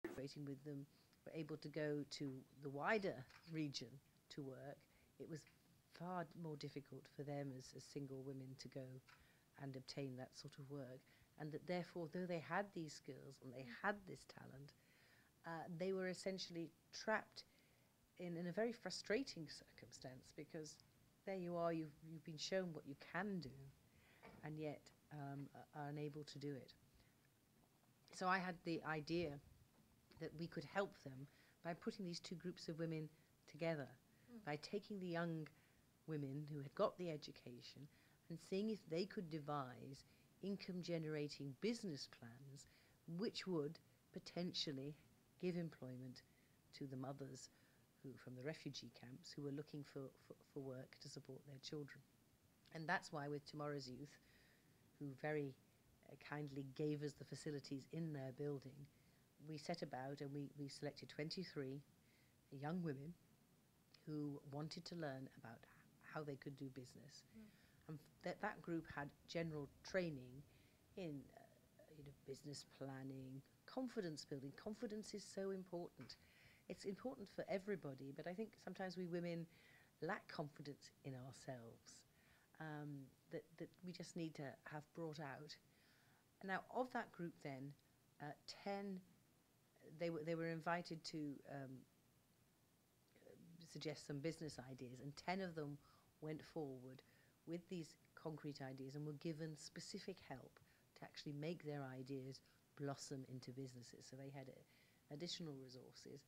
Cooperating with them, were able to go to the wider region to work, it was far more difficult for them as single women to go and obtain that sort of work. And that therefore, though they had these skills and they had this talent, they were essentially trapped in a very frustrating circumstance, because there you are, you've been shown what you can do, and yet are unable to do it. So I had the idea that we could help them by putting these two groups of women together, by taking the young women who had got the education and seeing if they could devise income-generating business plans which would potentially give employment to the mothers who, from the refugee camps, who were looking for work to support their children. And that's why with Tomorrow's Youth, who very kindly gave us the facilities in their building, we set about and we selected 23 young women who wanted to learn about how they could do business. And that group had general training in business planning, confidence building. Confidence is so important. It's important for everybody, but I think sometimes we women lack confidence in ourselves, that we just need to have brought out. Now, of that group then, 10, they were invited to suggest some business ideas, and 10 of them went forward with these concrete ideas and were given specific help to actually make their ideas blossom into businesses. So they had additional resources,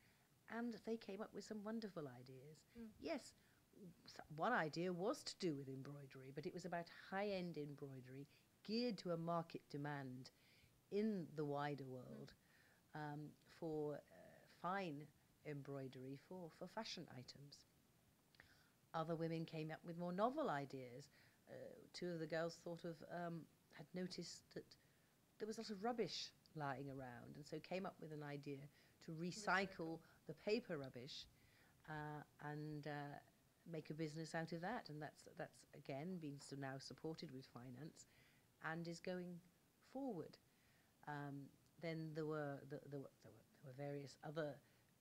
and they came up with some wonderful ideas. Yes, one idea was to do with embroidery, but it was about high-end embroidery geared to a market demand in the wider world, for fine embroidery for fashion items. Other women came up with more novel ideas. Two of the girls had noticed that there was a lot of rubbish lying around, and so came up with an idea to recycle the paper rubbish and make a business out of that. And that's again been now supported with finance and is going forward. Then there were various other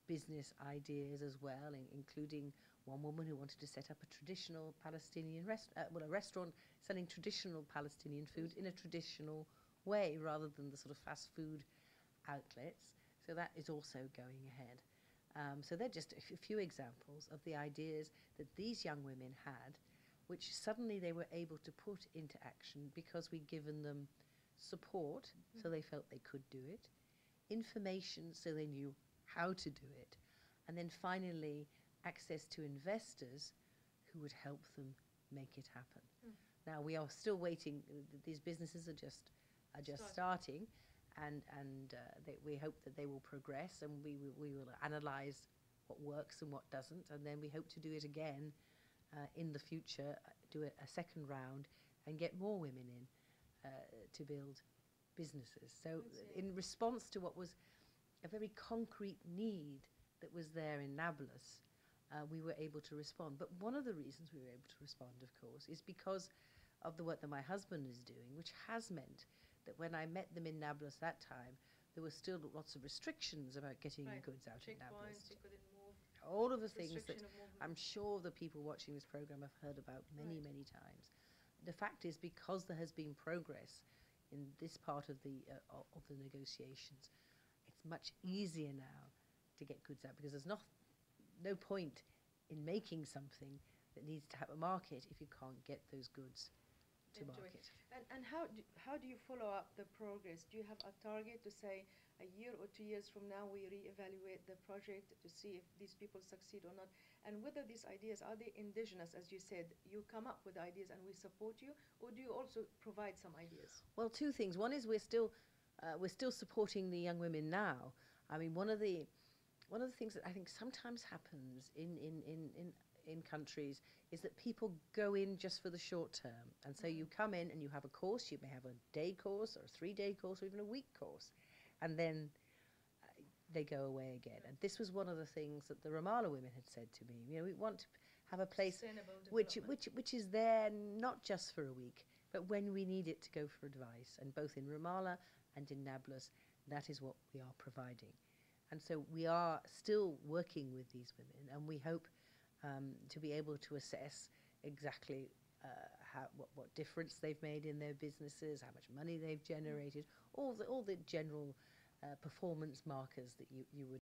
business ideas as well, including one woman who wanted to set up a traditional Palestinian a restaurant selling traditional Palestinian food in a traditional way rather than the sort of fast food outlets. So that is also going ahead. So they're just a few examples of the ideas that these young women had, which suddenly they were able to put into action because we'd given them support, so they felt they could do it, information so they knew how to do it, and then finally access to investors who would help them make it happen. Now we are still waiting. These businesses are just starting, and we hope that they will progress, and we will analyse what works and what doesn't, and then we hope to do it again in the future, do a second round and get more women in to build businesses. So in response to what was a very concrete need that was there in Nablus, we were able to respond. But one of the reasons we were able to respond, of course, is because of the work that my husband is doing, which has meant that when I met them in Nablus that time, there were still lots of restrictions about getting goods out in Nablus. You couldn't move. All of the things that I'm sure the people watching this program have heard about many times. The fact is, because there has been progress in this part of the negotiations, it's much easier now to get goods out, because there's no point in making something that needs to have a market if you can't get those goods to market. And how do you follow up the progress? Do you have a target to say a year or 2 years from now we reevaluate the project to see if these people succeed or not, and whether these ideas, are they indigenous? As you said, you come up with ideas and we support you, or do you also provide some ideas? Well, two things. One is we're still supporting the young women now. I mean, one of the things that I think sometimes happens in countries is that people go in just for the short term, and so you come in and you have a course. You may have a day course or a 3-day course or even a week course, and then they go away again. And this was one of the things that the Ramallah women had said to me. You know, we want to have a place which is there not just for a week, but when we need it to go for advice. And both in Ramallah and in Nablus, that is what we are providing. And so we are still working with these women, and we hope to be able to assess exactly what difference they've made in their businesses, how much money they've generated, all the general performance markers that you would